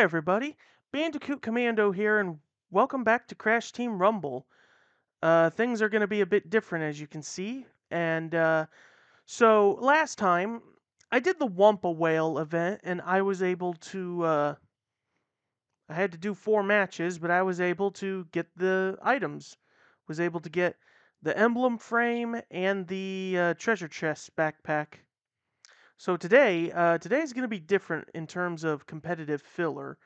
Hi, everybody. Bandicoot Commando here, and welcome back to Crash Team Rumble. Things are going to be a bit different, as you can see. And last time, I did the Wumpa Whale event, and I was able to. I had to do 4 matches, but I was able to get the items. Was able to get the emblem frame and the treasure chest backpack. So today's going to be different in terms of competitive filler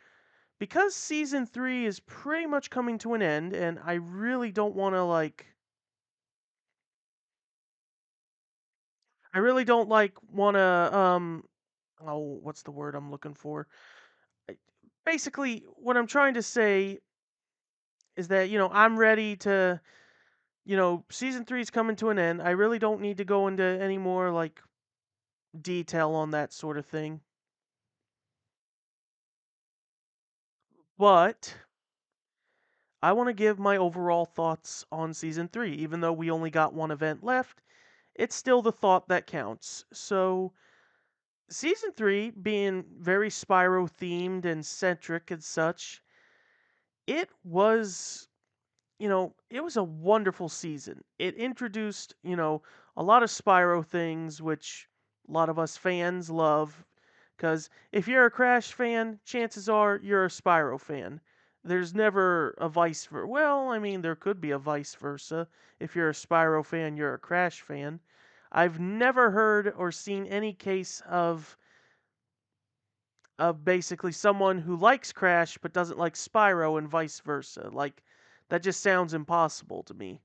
because season 3 is pretty much coming to an end, and I really don't want to I really don't want to oh, what's the word I'm looking for? I- Basically, what I'm trying to say is that, I'm ready to, season 3 is coming to an end. I really don't need to go into any more detail on that sort of thing. But I want to give my overall thoughts on season 3. Even though we only got one event left, it's still the thought that counts. So, season 3 being very Spyro themed and centric and such, it was, it was a wonderful season. It introduced, a lot of Spyro things, which a lot of us fans love. Because if you're a Crash fan, chances are you're a Spyro fan. There's never a vice versa. Well, I mean, there could be a vice versa. If you're a Spyro fan, you're a Crash fan. I've never heard or seen any case of basically someone who likes Crash but doesn't like Spyro and vice versa. That just sounds impossible to me.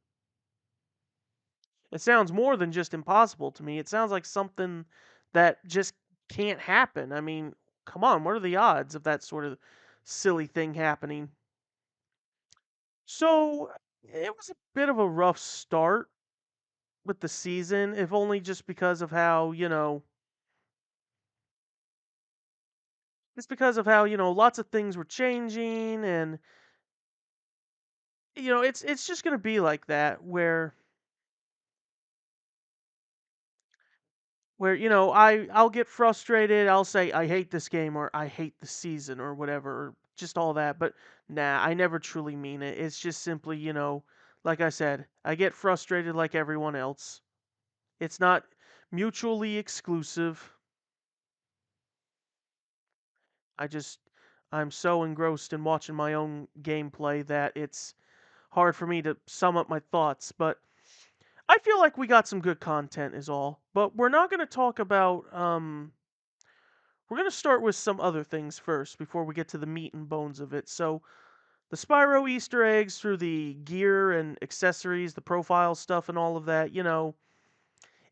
It sounds more than just impossible to me. It sounds like something that just can't happen. I mean, come on, what are the odds of that sort of silly thing happening? So, it was a bit of a rough start with the season, if only just because of how, lots of things were changing and it's just going to be like that where I'll get frustrated, I'll say I hate this game or I hate the season or whatever, or just all that, but nah, I never truly mean it. It's just simply, like I said, I get frustrated like everyone else. It's not mutually exclusive. I just I'm so engrossed in watching my own gameplay that it's hard for me to sum up my thoughts, but I feel like we got some good content is all. But we're not going to talk about we're going to start with some other things first before we get to the meat and bones of it. So, the Spyro Easter eggs through the gear and accessories, the profile stuff and all of that,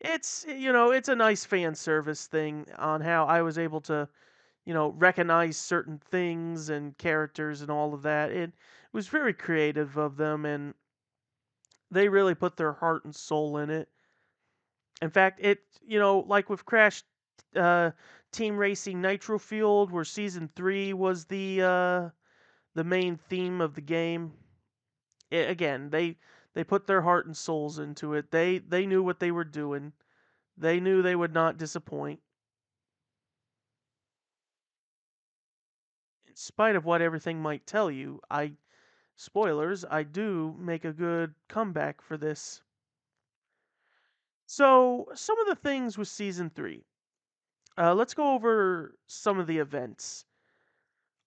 it's a nice fan service thing on how I was able to, recognize certain things and characters and all of that. It was very creative of them, and they really put their heart and soul in it. In fact, like with Crash uh, Team Racing Nitro Fueled, where Season 3 was the main theme of the game. Again, they put their heart and souls into it. They knew what they were doing. They knew they would not disappoint. In spite of what everything might tell you, spoilers, I do make a good comeback for this. So, some of the things with Season 3. Let's go over some of the events.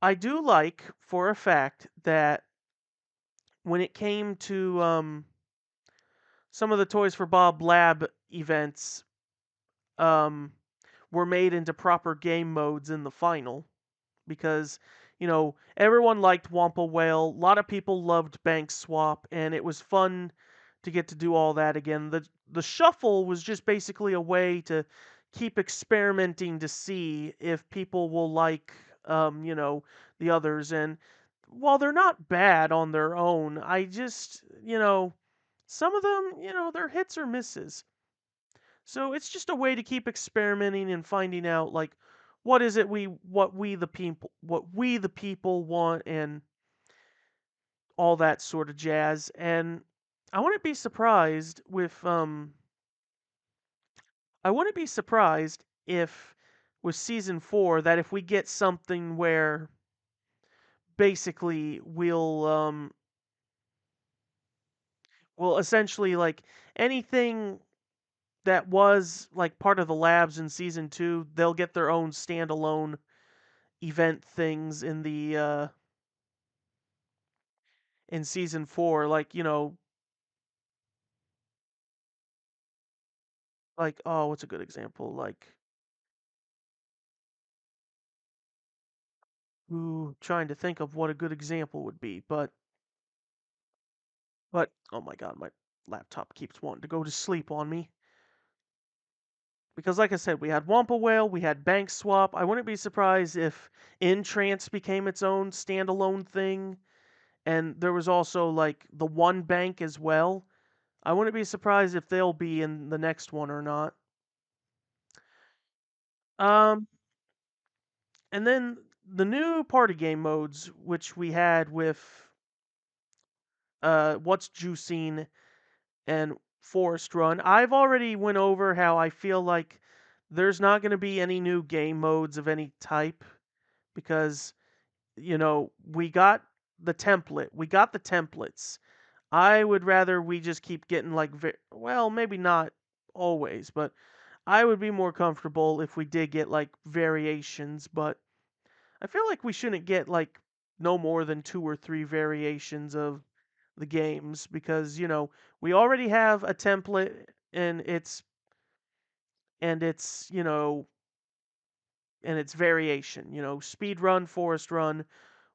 I do like, for a fact, that when it came to some of the Toys for Bob Lab events, um, were made into proper game modes in the final because everyone liked Wampa Whale. A lot of people loved Bank Swap, and it was fun to get to do all that again. The shuffle was just basically a way to keep experimenting to see if people will like the others. And while they're not bad on their own, I just some of them they're hits or misses. So it's just a way to keep experimenting and finding out what is it we the people want and all that sort of jazz. And I wouldn't be surprised I wouldn't be surprised if with season 4 that if we get something where basically will essentially like anything that was like part of the labs in season 2, they'll get their own standalone event things in season 4, like, like, oh, what's a good example? Like, ooh, trying to think of what a good example would be, but oh my god, my laptop keeps wanting to go to sleep on me. Because like I said, we had Wampa Whale, we had Bank Swap. I wouldn't be surprised if Intrance became its own standalone thing, and there was also like the One Bank as well. I wouldn't be surprised if they'll be in the next one or not. Um, and then the new party game modes, which we had with What's Juicing and Forest Run. I've already went over how I feel like there's not going to be any new game modes of any type because we got the template. We got the templates. I would rather we just keep getting like well, maybe not always, but I would be more comfortable if we did get like variations, but I feel like we shouldn't get like no more than 2 or 3 variations of the games because, we already have a template and it's variation, speed run, forest run,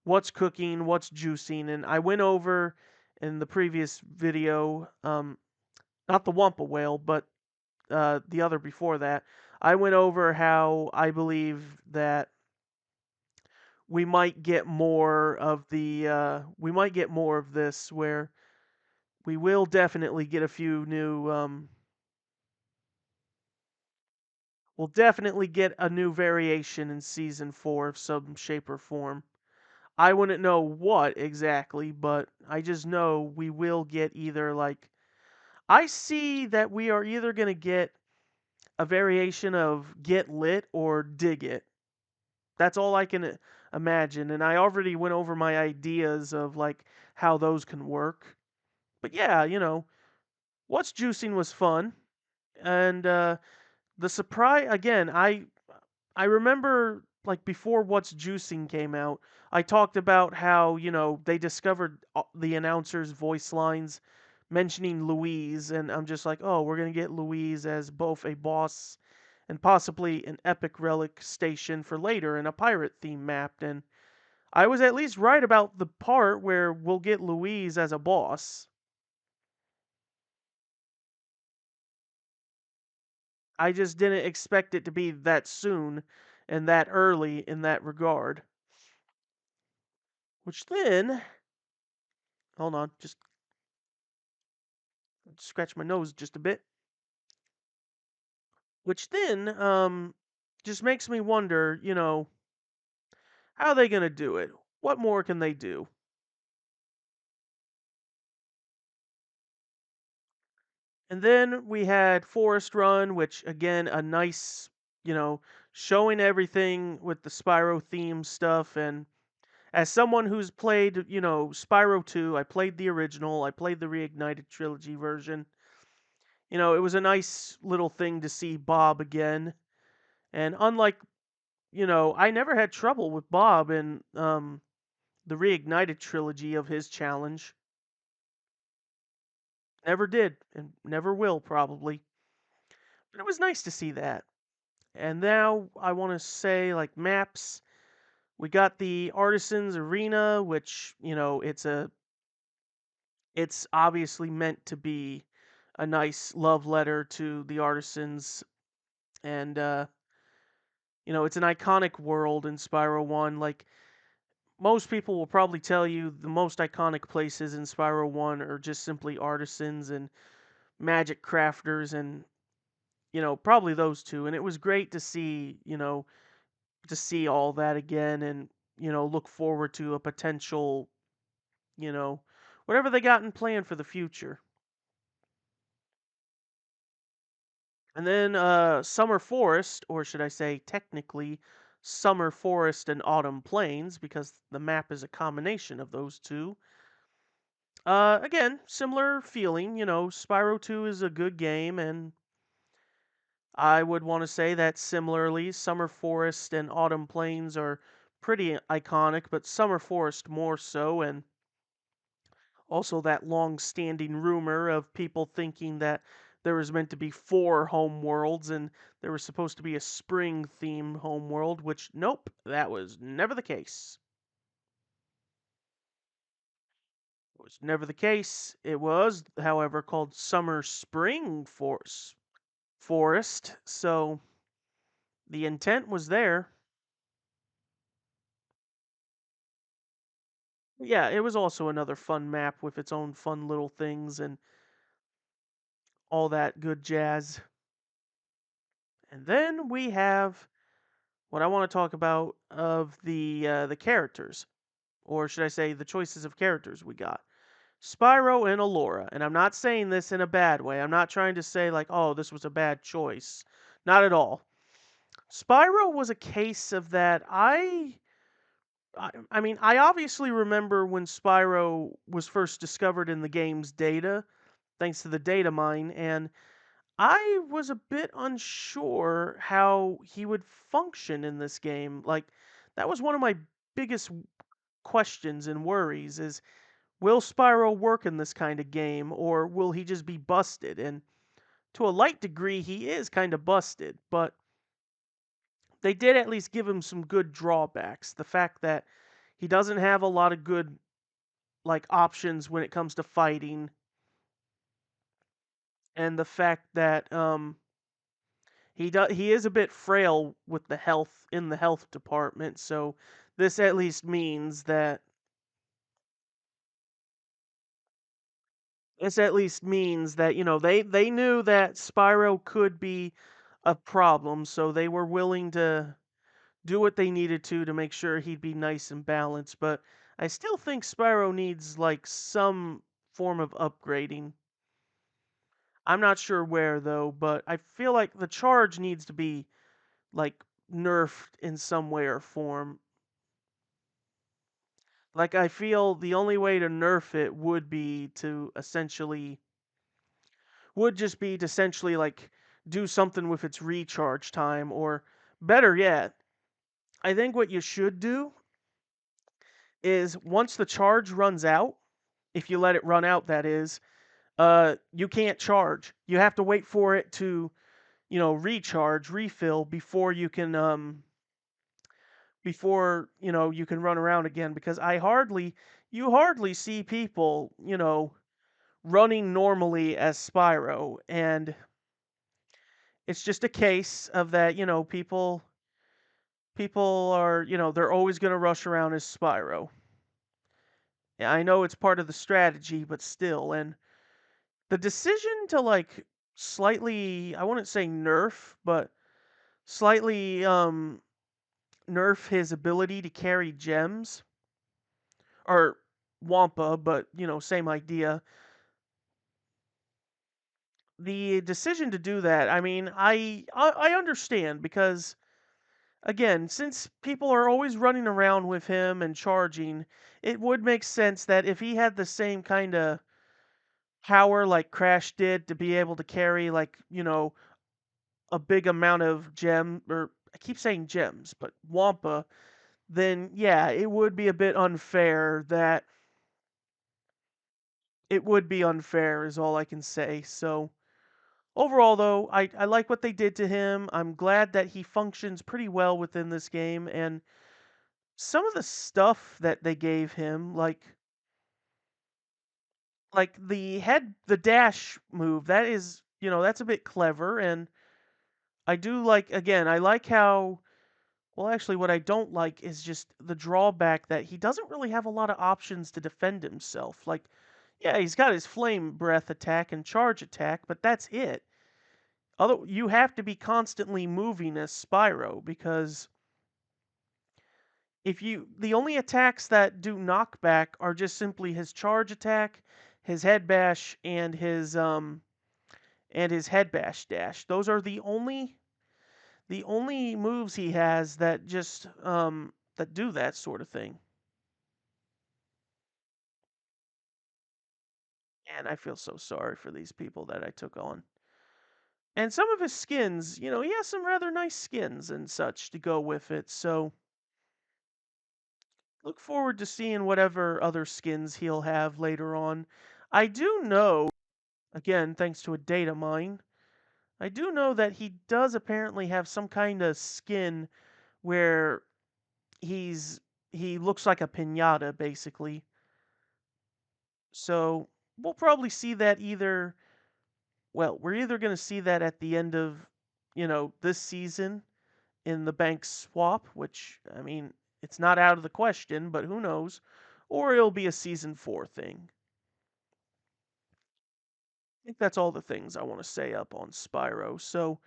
what's cooking, what's juicing, and I went over in the previous video, not the Wampa Whale, but the other before that. I went over how I believe that we might get more of this where we will definitely get a few new we'll definitely get a new variation in season 4 of some shape or form. I wouldn't know what exactly, but I just know we will get either like I see that we are either going to get a variation of Get Lit or Dig It. That's all I can imagine, and I already went over my ideas of like how those can work. But yeah, what's juicing was fun, and the surprise again. I remember like before what's juicing came out, I talked about how they discovered the announcers' voice lines mentioning Louise, and I'm just like, oh, we're gonna get Louise as both a boss and possibly an epic relic station for later in a pirate theme map. And I was at least right about the part where we'll get Louise as a boss. I just didn't expect it to be that soon and that early in that regard. Which then, hold on, just scratch my nose just a bit. Which then, just makes me wonder, how are they gonna do it? What more can they do? And then we had Forest Run, which again, a nice, showing everything with the Spyro theme stuff. And as someone who's played, Spyro 2, I played the original, I played the Reignited Trilogy version. It was a nice little thing to see Bob again. And unlike, I never had trouble with Bob in the Reignited Trilogy of his challenge. Never did, and never will, probably. But it was nice to see that. And now I want to say, like, maps. We got the Artisans Arena, which, it's obviously meant to be a nice love letter to the artisans. And, it's an iconic world in Spyro 1. Like, most people will probably tell you the most iconic places in Spyro 1 are just simply artisans and magic crafters and, probably those two. And it was great to see all that again and, look forward to a potential, you know, whatever they got in plan for the future. And then Summer Forest, or should I say technically Summer Forest and Autumn Plains because the map is a combination of those two. Again, similar feeling. Spyro 2 is a good game, and I would want to say that similarly, Summer Forest and Autumn Plains are pretty iconic, but Summer Forest more so, and also that long-standing rumor of people thinking that there was meant to be four home worlds and there was supposed to be a spring-themed home world, which nope, that was never the case. It was never the case. It was, however, called Summer Spring Forest, so the intent was there. Yeah, it was also another fun map with its own fun little things and all that good jazz. And then we have what I want to talk about of the characters, or should I say the choices of characters we got. Spyro and Alora, and I'm not saying this in a bad way. I'm not trying to say like, oh, this was a bad choice. Not at all. Spyro was a case of that. I mean, I obviously remember when Spyro was first discovered in the game's data, thanks to the data mine, and I was a bit unsure how he would function in this game. Like, that was one of my biggest questions and worries is will Spyro work in this kind of game or will he just be busted? And to a light degree he is kind of busted, but they did at least give him some good drawbacks. The fact that he doesn't have a lot of good like options when it comes to fighting, and the fact that he is a bit frail with the health in the health department, so this at least means that they knew that Spyro could be a problem, so they were willing to do what they needed to make sure he'd be nice and balanced, but I still think Spyro needs like some form of upgrading. I'm not sure where though, but I feel like the charge needs to be like nerfed in some way or form. Like I feel the only way to nerf it would just be to essentially like do something with its recharge time, or better yet, I think what you should do is once the charge runs out, if you let it run out that is, you can't charge. You have to wait for it to, recharge, refill before, you can run around again because you hardly see people, running normally as Spyro, and it's just a case of that, people are, they're always going to rush around as Spyro. Yeah, I know it's part of the strategy, but still, and the decision to like slightly, I wouldn't say nerf, but slightly nerf his ability to carry gems or Wampa, but same idea. The decision to do that, I mean, I understand because again, since people are always running around with him and charging, it would make sense that if he had the same kind of power like Crash did to be able to carry like, a big amount of gem or I keep saying gems, but Wampa, then yeah, it would be unfair is all I can say. So overall, though, I like what they did to him. I'm glad that he functions pretty well within this game, and some of the stuff that they gave him, like the dash move, that is, that's a bit clever, and I do like again, I like how well, actually, what I don't like is just the drawback that he doesn't really have a lot of options to defend himself. Like, yeah, he's got his flame breath attack and charge attack, but that's it. Although you have to be constantly moving as Spyro because if you the only attacks that do knockback are just simply his charge attack, his head bash, and his head bash dash. the only moves he has that just that do that sort of thing. And I feel so sorry for these people that I took on. And some of his skins, he has some rather nice skins and such to go with it. So look forward to seeing whatever other skins he'll have later on. I do know, again, thanks to a data mine, I do know that he does apparently have some kind of skin where he's he looks like a piñata basically. So we'll probably see that we're either going to see that at the end of, this season in the bank swap, which I mean, it's not out of the question, but who knows, or it'll be a season 4 thing. I think that's all the things I want to say up on Spyro. So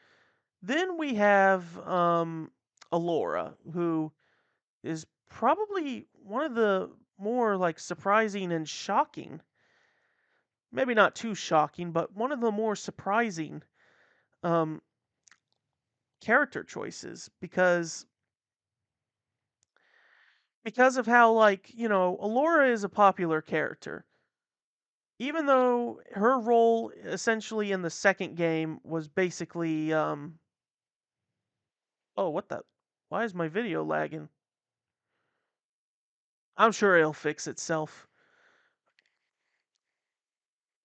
then we have Alora, who is probably one of the more like surprising and shocking, maybe not too shocking, but one of the more surprising um, character choices because of how, like, Alora is a popular character. Even though her role essentially in the second game was basically oh, what the, why is my video lagging? I'm sure it'll fix itself.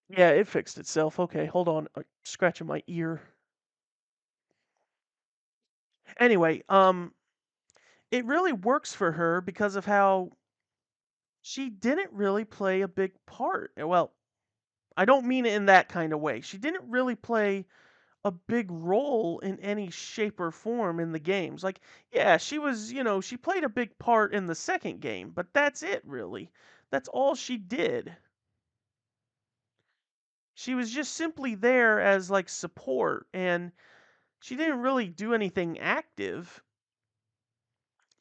Yeah, it fixed itself. Okay, hold on. I'm scratching my ear. Anyway, it really works for her because of how she didn't really play a big part. Well, I don't mean it in that kind of way. She didn't really play a big role in any shape or form in the games. Like, yeah, she was, she played a big part in the second game, but that's it really. That's all she did. She was just simply there as like support, and she didn't really do anything active.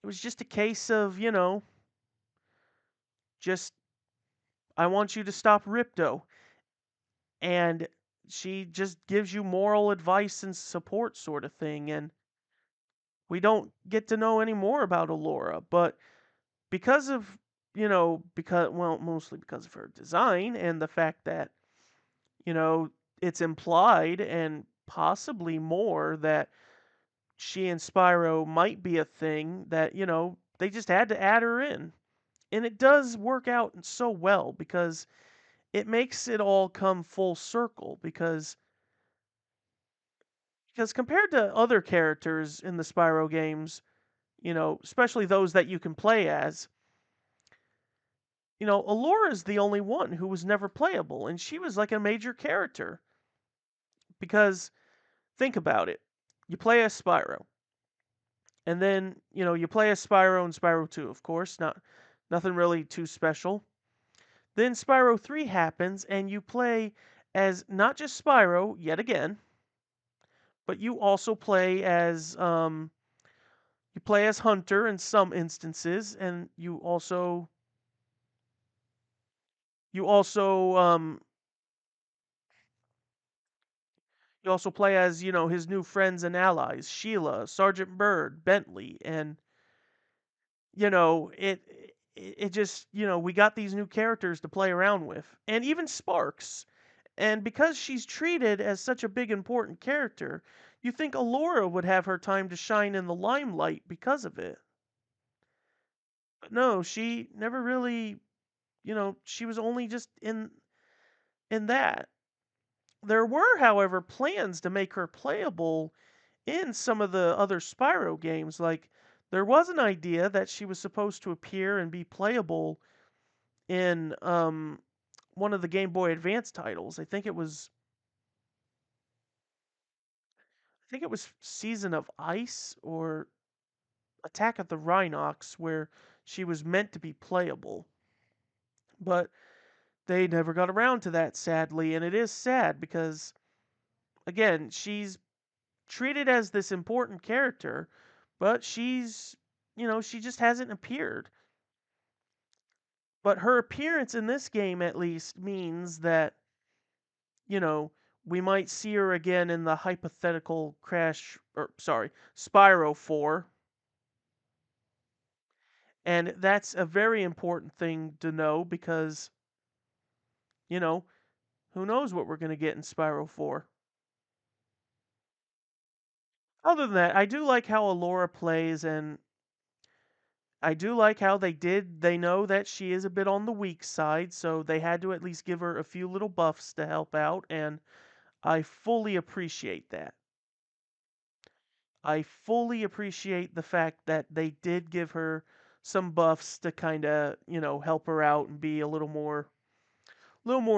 It was just a case of, just I want you to stop Ripto, and she just gives you moral advice and support sort of thing. And we don't get to know any more about Alora, but because of, because, well, mostly because of her design and the fact that, you know it's implied and possibly more that she and Spyro might be a thing, that, they just had to add her in. And it does work out so well because it makes it all come full circle, because compared to other characters in the Spyro games, especially those that you can play as, Alora's the only one who was never playable, and she was like a major character. Because think about it. You play as Spyro, and then, you play as Spyro in Spyro 2, of course, nothing really too special. Then Spyro 3 happens, and you play as not just Spyro yet again, but you play as Hunter in some instances, and you also you also play as, his new friends and allies, Sheila, Sergeant Bird, Bentley, and, it just, we got these new characters to play around with, and even Sparks. And because she's treated as such a big important character, you think Alora would have her time to shine in the limelight because of it. But no, she never really, she was only just in that. There were, however, plans to make her playable in some of the other Spyro games. Like, there was an idea that she was supposed to appear and be playable in one of the Game Boy Advance titles. I think it was Season of Ice or Attack of the Rhinox, where she was meant to be playable. But they never got around to that, sadly, and it is sad because, again, she's treated as this important character, but she just hasn't appeared. But her appearance in this game at least means that, you know, we might see her again in the hypothetical Crash, or sorry, Spyro 4. And that's a very important thing to know because, you know, who knows what we're going to get in Spyro 4. Other than that, I do like how Alora plays, and I do like how they know that she is a bit on the weak side, so they had to at least give her a few little buffs to help out, and I fully appreciate that. I fully appreciate the fact that they did give her some buffs to kind of, help her out and be a little more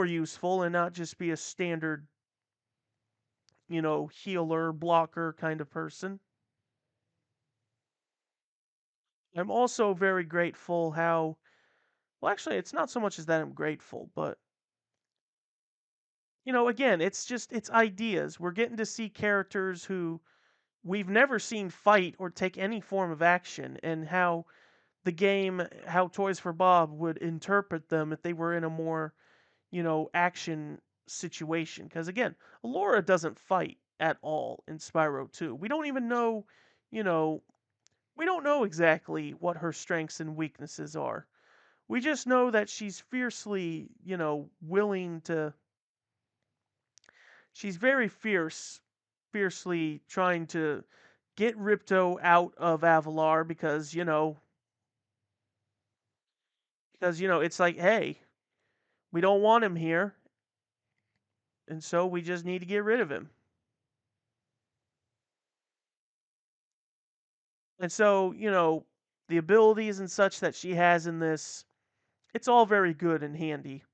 useful and not just be a standard, healer, blocker kind of person. I'm also very grateful how, well, actually, it's not so much as that I'm grateful, but, again, it's ideas. We're getting to see characters who we've never seen fight or take any form of action, and how Toys for Bob would interpret them if they were in a more, action situation. Because again, Alora doesn't fight at all in Spyro 2. We don't even know, you know, we don't know exactly what her strengths and weaknesses are. We just know that she's fiercely, willing to. She's very fierce, fiercely trying to get Ripto out of Avalar because it's like, hey, we don't want him here, and so we just need to get rid of him. And so, the abilities and such that she has in this, it's all very good and handy.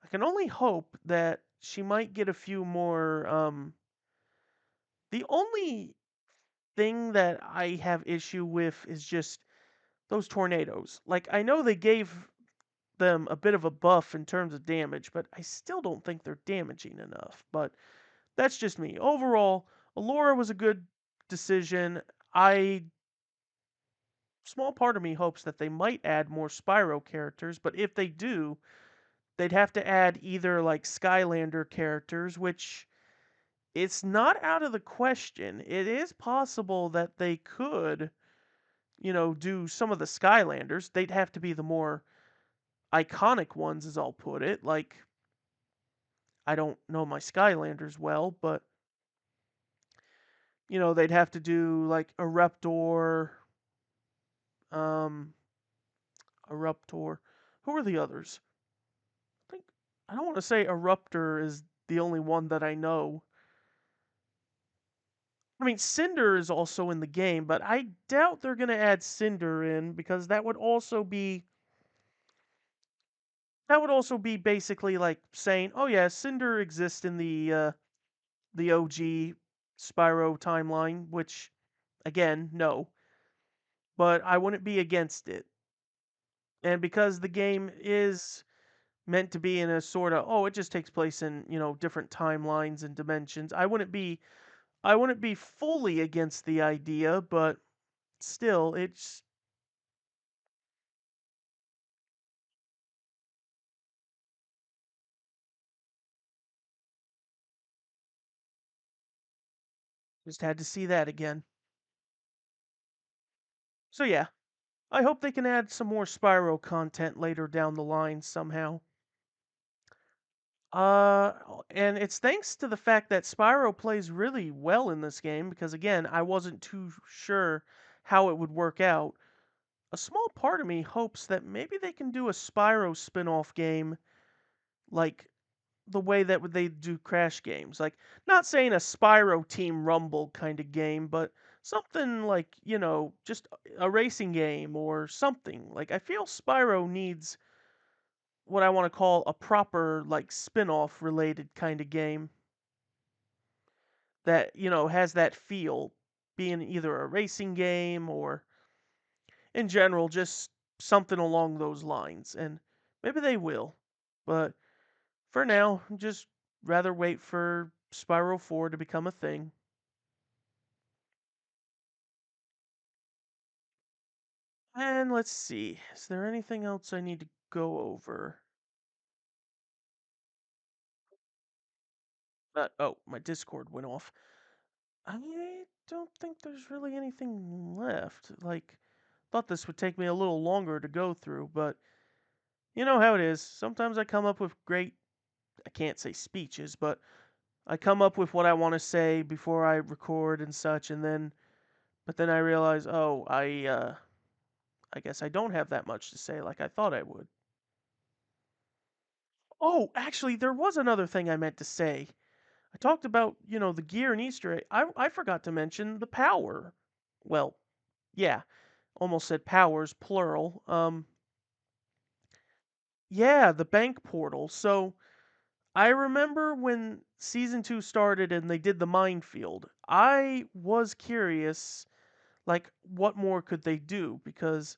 I can only hope that she might get a few more. The only thing that I have issue with is just those tornadoes. Like, I know they gave them a bit of a buff in terms of damage, but I still don't think they're damaging enough. But that's just me. Overall, Alora was a good decision. I Small part of me hopes that they might add more Spyro characters, but if they do, they'd have to add either like Skylander characters, which it's not out of the question. It is possible that they could, do some of the Skylanders. They'd have to be the more iconic ones, as I'll put it. Like, I don't know my Skylanders well, but, they'd have to do like um, a Ruptor. Who are the others? I think I don't want to say Eruptor is the only one that I know. I mean, Cinder is also in the game, but I doubt they're going to add Cinder in because that would also be basically like saying, "Oh yeah, Cinder exists in the OG Spyro timeline," which again, no, but I wouldn't be against it. And because the game is meant to be in a sort of, it just takes place in, different timelines and dimensions. I wouldn't be fully against the idea, but still, it's just had to see that again. So yeah, I hope they can add some more Spyro content later down the line somehow. And it's thanks to the fact that Spyro plays really well in this game because again, I wasn't too sure how it would work out. A small part of me hopes that maybe they can do a Spyro spin-off game like the way that they do Crash games. Like, not saying a Spyro Team Rumble kind of game, but something like, just a racing game or something. Like, I feel Spyro needs what I want to call a proper, like, spin off related kind of game that, has that feel, being either a racing game or, in general, just something along those lines. And maybe they will. But for now, just rather wait for Spiral 4 to become a thing. And let's see, is there anything else I need to go over? Oh, my Discord went off. I don't think there's really anything left. Like, thought this would take me a little longer to go through, but you know how it is. Sometimes I come up with great, I can't say speeches, but I come up with what I want to say before I record and such, and but then I realize, oh, I guess I don't have that much to say like I thought I would. Oh, actually, there was another thing I meant to say. I talked about, the gear and Easter egg. I forgot to mention the power. Well, yeah, almost said powers, plural. Yeah, the bank portal. So I remember when season 2 started and they did the minefield. I was curious, like, what more could they do? Because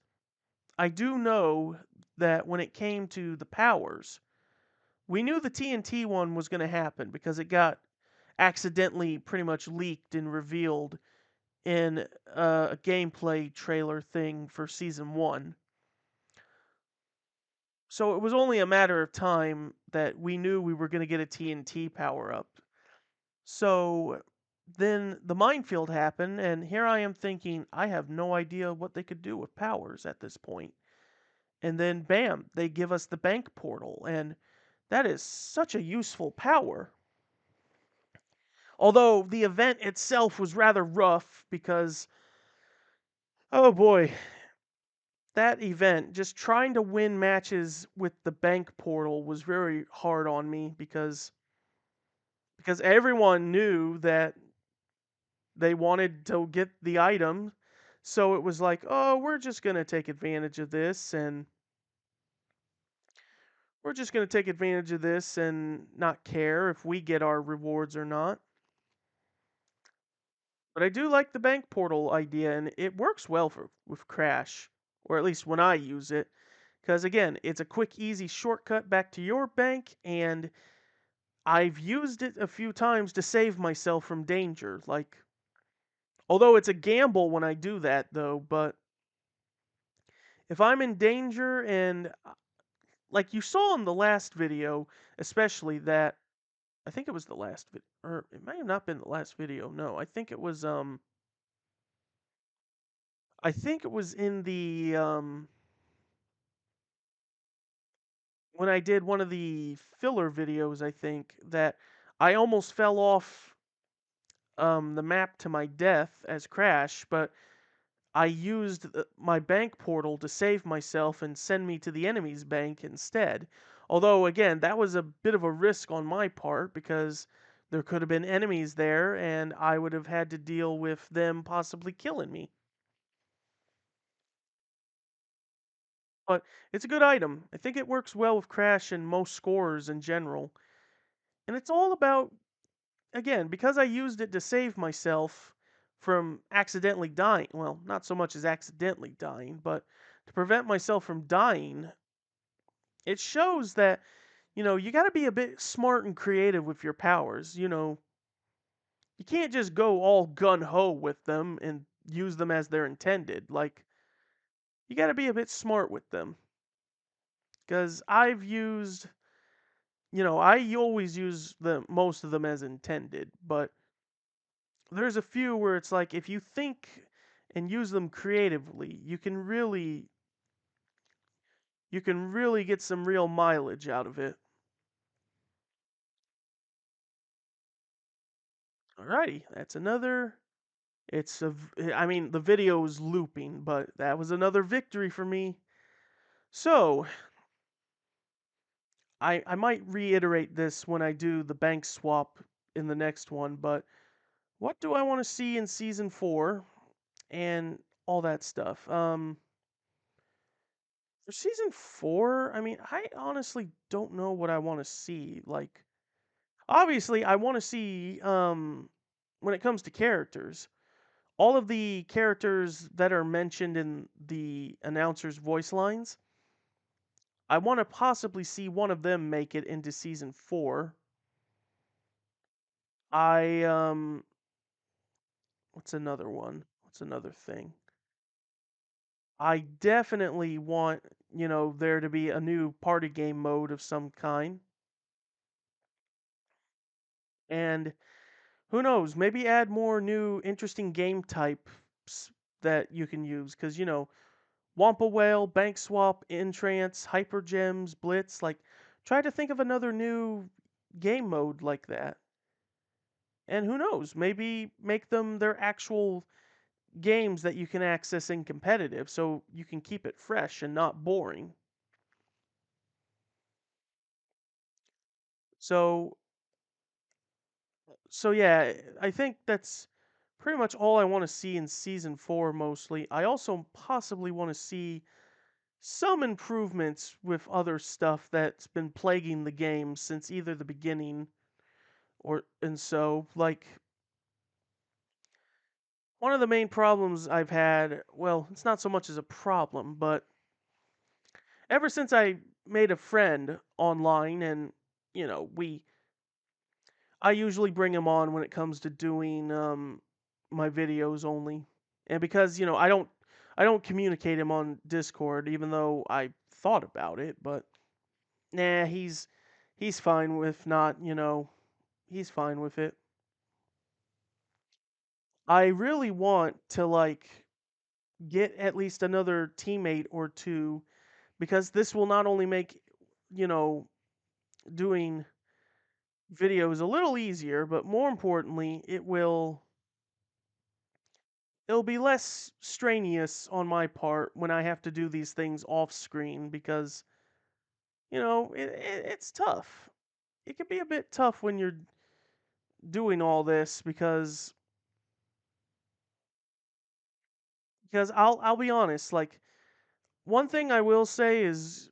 I do know that when it came to the powers, we knew the TNT one was going to happen because it got accidentally pretty much leaked and revealed in a gameplay trailer thing for season 1. So it was only a matter of time that we knew we were going to get a TNT power up. So then the minefield happened, and here I am thinking, I have no idea what they could do with powers at this point. And then, bam, they give us the bank portal, and that is such a useful power. Although the event itself was rather rough because, oh boy, that event, just trying to win matches with the bank portal was very hard on me because everyone knew that they wanted to get the item. So it was like, oh, we're just going to take advantage of this and not care if we get our rewards or not. But I do like the bank portal idea, and it works well with Crash, or at least when I use it. Because again, it's a quick, easy shortcut back to your bank, and I've used it a few times to save myself from danger. Like, although it's a gamble when I do that, though, but if I'm in danger and like you saw in the last video, especially that I think it was the last video, or it may have not been the last video. No, I think it was in the when I did one of the filler videos, I think that I almost fell off the map to my death as Crash, but I used my bank portal to save myself and send me to the enemy's bank instead. Although, again, that was a bit of a risk on my part because there could have been enemies there and I would have had to deal with them possibly killing me. But it's a good item. I think it works well with Crash and most scorers in general. And it's all about, again, because I used it to save myself from accidentally dying. Well, not so much as accidentally dying, but to prevent myself from dying, it shows that, you got to be a bit smart and creative with your powers. You can't just go all gun ho with them and use them as they're intended. Like, you got to be a bit smart with them. Because I always use most of them as intended, but there's a few where it's like if you think and use them creatively, you can really get some real mileage out of it. Alrighty, that's another. I mean, the video is looping, but that was another victory for me. So, I might reiterate this when I do the bank swap in the next one, but what do I want to see in season 4 and all that stuff? For season 4, I mean, I honestly don't know what I want to see. Like, obviously, I want to see when it comes to characters, all of the characters that are mentioned in the announcer's voice lines. I want to possibly see one of them make it into season 4. I what's another one? What's another thing? I definitely want, there to be a new party game mode of some kind. And who knows, maybe add more new interesting game types that you can use. Because, Wampa Whale, Bank Swap, Entrance, Hyper Gems, Blitz. Like, try to think of another new game mode like that. And who knows, maybe make them their actual games that you can access in competitive so you can keep it fresh and not boring. So so yeah, I think that's pretty much all I want to see in season 4 mostly. I also possibly want to see some improvements with other stuff that's been plaguing the game since either the beginning or and so like one of the main problems I've had, well, it's not so much as a problem, but ever since I made a friend online and we I usually bring him on when it comes to doing my videos only. And because, I don't communicate him on Discord even though I thought about it, but nah, he's fine with not, he's fine with it. I really want to get at least another teammate or two because this will not only make, you know, doing videos a little easier, but more importantly, it'll be less strenuous on my part when I have to do these things off screen because it's tough. It can be a bit tough when you're doing all this because I'll be honest, like one thing I will say is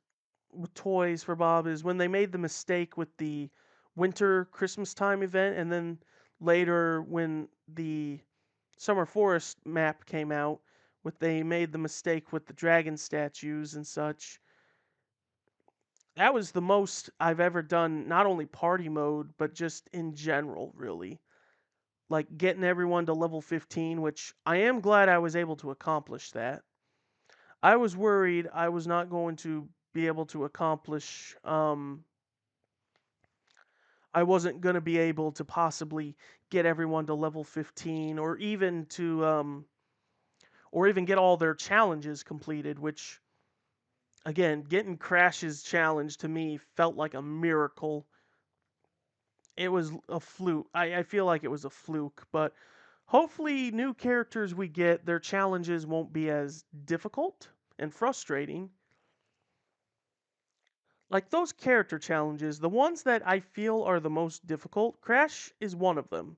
with Toys for Bob is when they made the mistake with the winter Christmas time event and then later when the Summer Forest map came out, with they made the mistake with the dragon statues and such. That was the most I've ever done, not only party mode, but just in general, really. Like getting everyone to level 15, which I am glad I was able to accomplish that. I was worried I was not going to be able to accomplish, I wasn't going to be able to possibly get everyone to level 15 or even get all their challenges completed, which again, getting Crash's challenge to me felt like a miracle. It was a fluke. I feel like it was a fluke, but hopefully, new characters we get, their challenges won't be as difficult and frustrating. Like those character challenges, the ones that I feel are the most difficult, Crash is one of them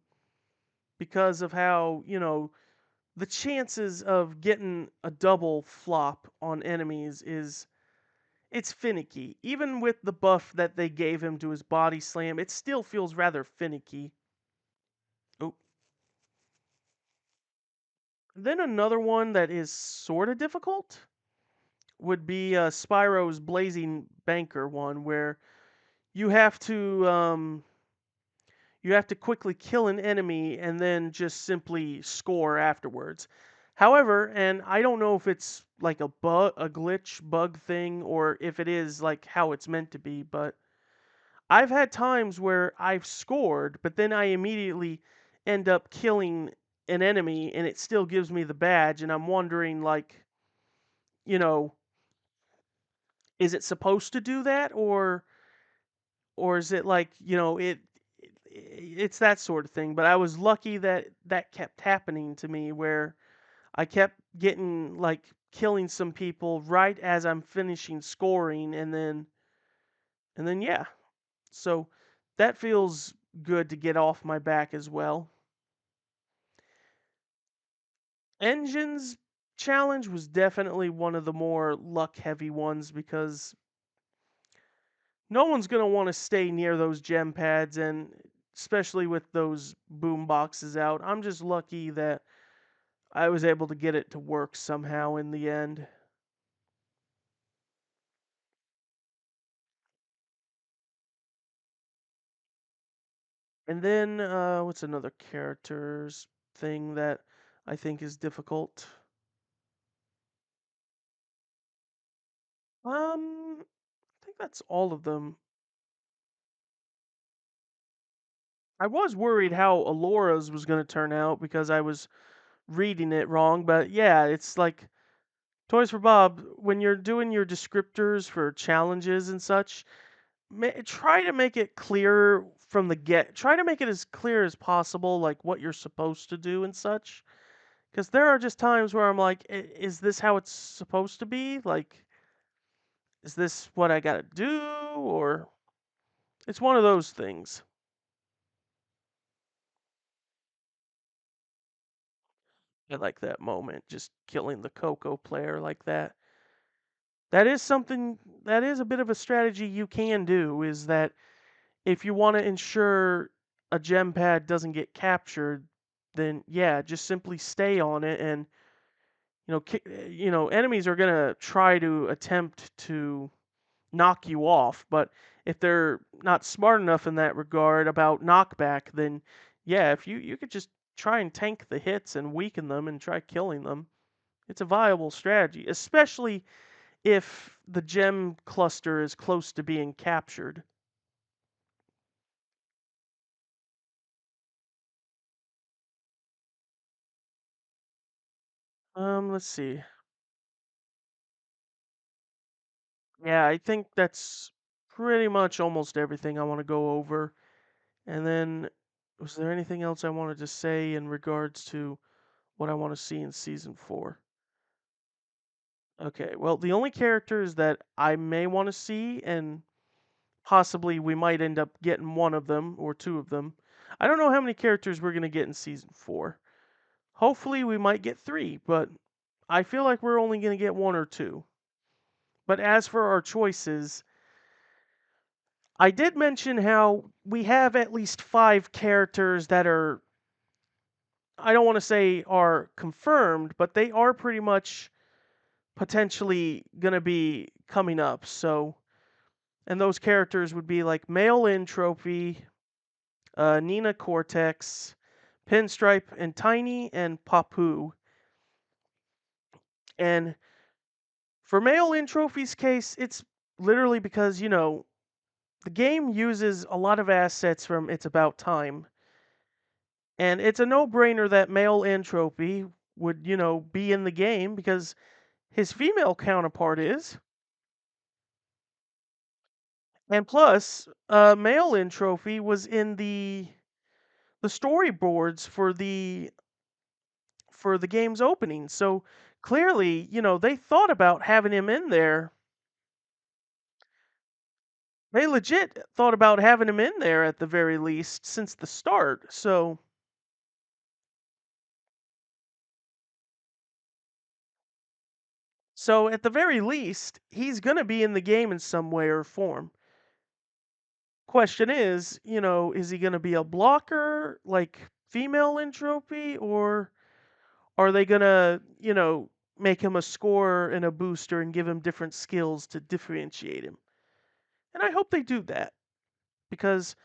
because of how, the chances of getting a double flop on enemies is it's finicky. Even with the buff that they gave him to his body slam, it still feels rather finicky. Oh. Then another one that is sort of difficult would be Spyro's Blazing Banker one, where you have to um, you have to quickly kill an enemy and then just simply score afterwards. However, and I don't know if it's like a glitch bug thing, or if it is like how it's meant to be, but I've had times where I've scored, but then I immediately end up killing an enemy and it still gives me the badge, and I'm wondering, like, you know, is it supposed to do that, or is it like, it's that sort of thing. But I was lucky that that kept happening to me where I kept getting like killing some people right as I'm finishing scoring, and then yeah. So that feels good to get off my back as well. Engines challenge was definitely one of the more luck heavy ones because no one's going to want to stay near those gem pads, and especially with those boom boxes out. I'm just lucky that I was able to get it to work somehow in the end. And then what's another character's thing that I think is difficult? I think that's all of them. I was worried how Alora's was going to turn out because I was reading it wrong, but yeah, it's like Toys for Bob, when you're doing your descriptors for challenges and such, try to make it clear from the get. Try to make it as clear as possible, like what you're supposed to do and such. Because there are just times where I'm like, is this how it's supposed to be? Like, is this what I gotta do? Or it's one of those things. I like that moment, just killing the Coco player like that. That is something, that is a bit of a strategy you can do, is that if you want to ensure a gem pad doesn't get captured, then yeah, just simply stay on it, and enemies are gonna try to attempt to knock you off, but if they're not smart enough in that regard about knockback, then yeah, if you could just try and tank the hits and weaken them and try killing them, it's a viable strategy, especially if the gem cluster is close to being captured. Let's see. Yeah, I think that's pretty much almost everything I want to go over. And then, was there anything else I wanted to say in regards to what I want to see in season 4? Okay, well, the only characters that I may want to see, and possibly we might end up getting one of them or two of them. I don't know how many characters we're going to get in season 4. Hopefully, we might get 3, but I feel like we're only going to get 1 or 2. But as for our choices, I did mention how we have at least 5 characters that are, I don't want to say are confirmed, but they are pretty much potentially going to be coming up. So, and those characters would be like Male In Trophy, Nina Cortex, Pinstripe, and Tiny, and Papu. And for Male In Trophy's case, it's literally because, the game uses a lot of assets from It's About Time. And it's a no-brainer that Male In Trophy would, be in the game because his female counterpart is. And plus, Male In Trophy was in the storyboards for the game's opening. So clearly, they thought about having him in there. They legit thought about having him in there at the very least since the start. So at the very least, he's going to be in the game in some way or form. Question is he going to be a blocker like female entropy, or are they going to, make him a scorer and a booster and give him different skills to differentiate him? And I hope they do that because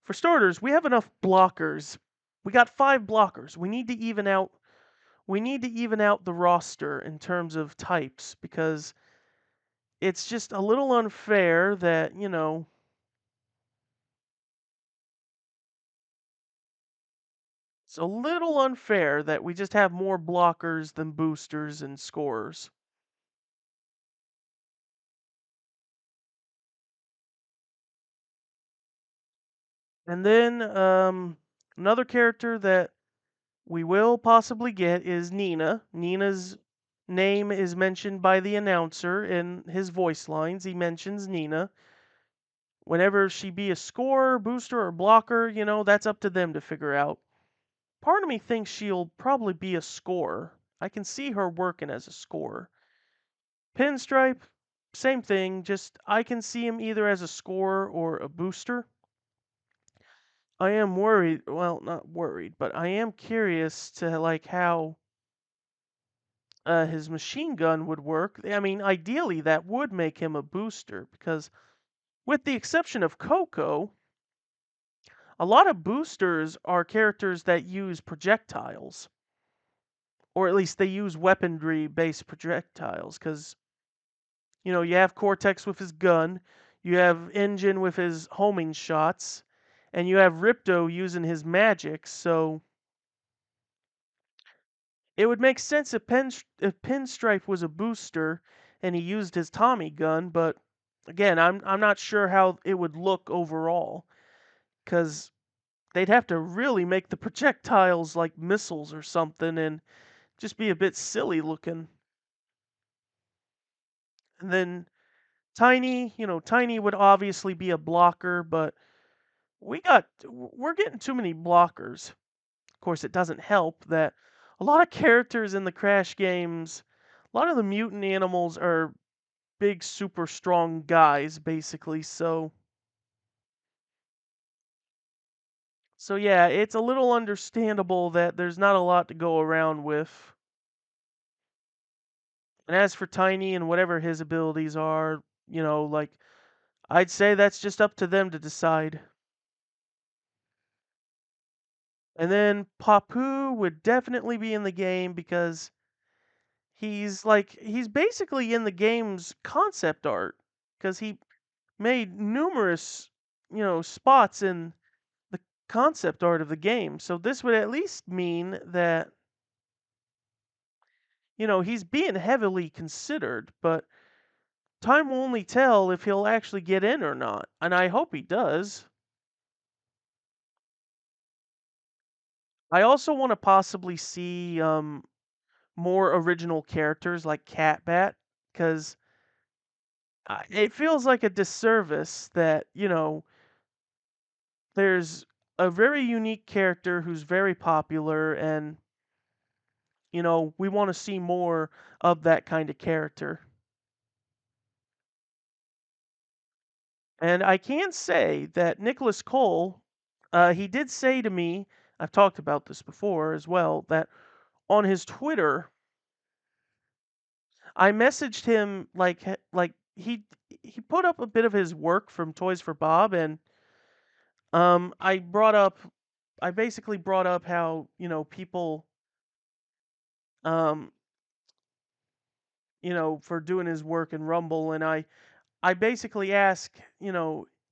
for starters, we have enough blockers. We got 5 blockers. We need to even out the roster in terms of types because it's just a little unfair that, it's a little unfair that we just have more blockers than boosters and scorers. And then another character that we will possibly get is Nina. Nina's name is mentioned by the announcer in his voice lines. He mentions Nina. Whenever she be a scorer, booster, or blocker, that's up to them to figure out. Part of me thinks she'll probably be a scorer. I can see her working as a scorer. Pinstripe, same thing, just I can see him either as a scorer or a booster. I am worried, well, not worried, but I am curious to like how his machine gun would work. I mean, ideally that would make him a booster because with the exception of Coco, a lot of boosters are characters that use projectiles, or at least they use weaponry based projectiles because you have Cortex with his gun, you have Engine with his homing shots, and you have Ripto using his magic, so it would make sense if Pinstripe was a booster and he used his Tommy gun, but again, I'm not sure how it would look overall cuz they'd have to really make the projectiles like missiles or something and just be a bit silly looking. And then Tiny, Tiny would obviously be a blocker, but we're getting too many blockers. Of course, it doesn't help that a lot of characters in the Crash games, a lot of the mutant animals are big, super strong guys, basically. So yeah, it's a little understandable that there's not a lot to go around with. And as for Tiny and whatever his abilities are, like I'd say that's just up to them to decide. And then Papu would definitely be in the game because he's basically in the game's concept art because he made numerous, spots in the concept art of the game. So this would at least mean that, he's being heavily considered, but time will only tell if he'll actually get in or not. And I hope he does. I also want to possibly see more original characters like Catbat because it feels like a disservice that, there's a very unique character who's very popular and we want to see more of that kind of character. And I can say that Nicholas Cole, he did say to me, I've talked about this before as well, that on his Twitter, I messaged him like he put up a bit of his work from Toys for Bob, and I basically brought up how people um for doing his work in Rumble, and I basically asked,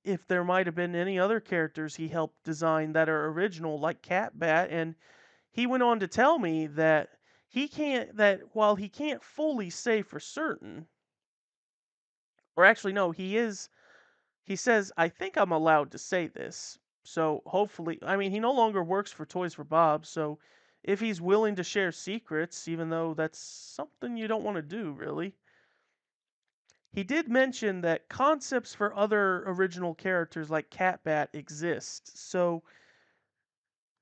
if there might have been any other characters he helped design that are original, like Catbat, and he went on to tell me that that while he can't fully say for certain, or actually no, he says, I think I'm allowed to say this. So hopefully, I mean, he no longer works for Toys for Bob, so if he's willing to share secrets, even though that's something you don't want to do, really, he did mention that concepts for other original characters like Catbat exist, so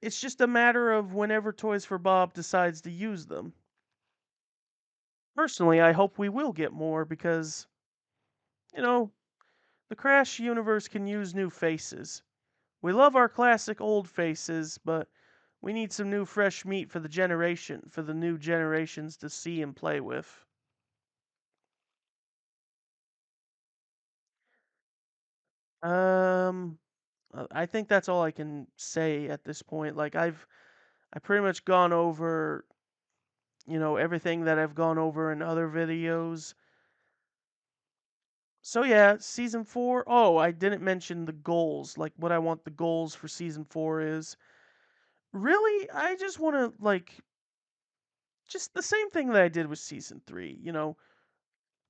it's just a matter of whenever Toys for Bob decides to use them. Personally, I hope we will get more because, you know, the Crash universe can use new faces. We love our classic old faces, but we need some new fresh meat for the new generations to see and play with. Um I think that's all I can say at this point. Like I pretty much gone over, everything that I've gone over in other videos. So yeah, season 4. Oh, I didn't mention the goals, like what I want the goals for season 4 is. Really, I just want to just the same thing that I did with season 3,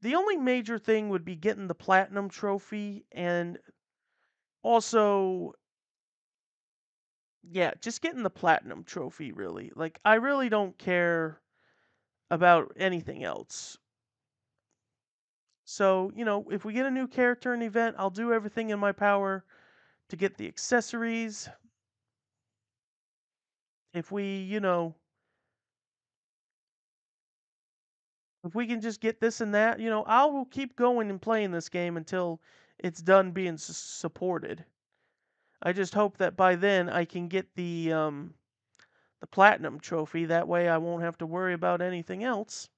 The only major thing would be getting the platinum trophy and also yeah, just getting the platinum trophy really. Like I really don't care about anything else. So, if we get a new character and event, I'll do everything in my power to get the accessories. If we, if we can just get this and that, I will keep going and playing this game until it's done being supported. I just hope that by then I can get the platinum trophy. That way I won't have to worry about anything else.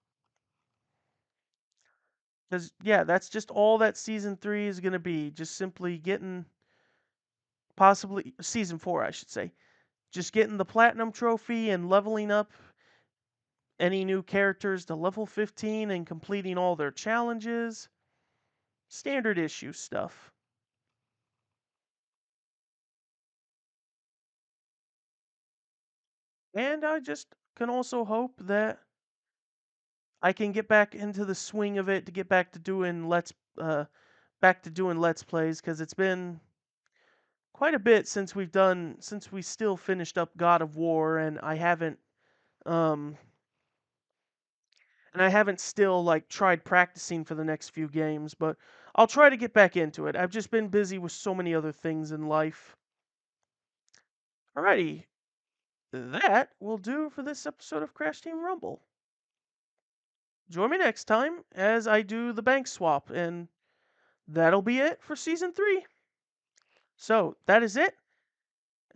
Cuz yeah, that's just all that season 3 is going to be, just simply getting possibly season 4, I should say. Just getting the platinum trophy and leveling up any new characters to level 15 and completing all their challenges. Standard issue stuff. And I just can also hope that I can get back into the swing of it to get back to doing let's plays because it's been quite a bit since we still finished up God of War um and I haven't still like tried practicing for the next few games, but I'll try to get back into it. I've just been busy with so many other things in life. Alrighty, that will do for this episode of Crash Team Rumble. Join me next time as I do the bank swap, and that'll be it for season 3. So, that is it,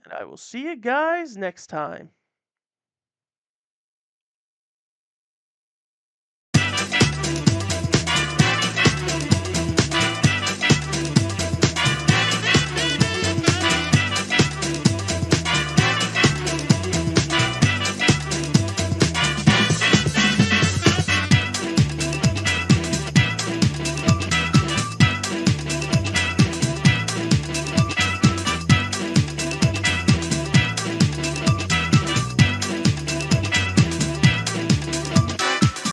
and I will see you guys next time.